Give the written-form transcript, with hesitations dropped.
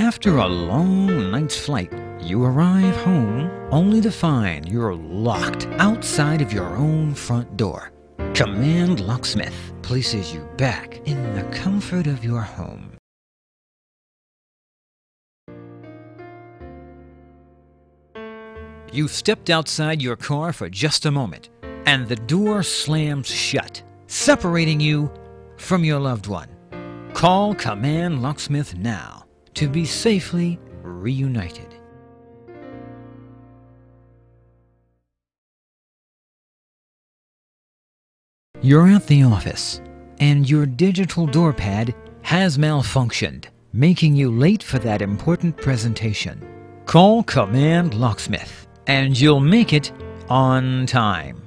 After a long night's flight, you arrive home only to find you're locked outside of your own front door. Kamand Locksmith places you back in the comfort of your home. You stepped outside your car for just a moment, and the door slams shut, separating you from your loved one. Call Kamand Locksmith now to be safely reunited. You're at the office, and your digital doorpad has malfunctioned, making you late for that important presentation. Call Kamand Locksmith, and you'll make it on time.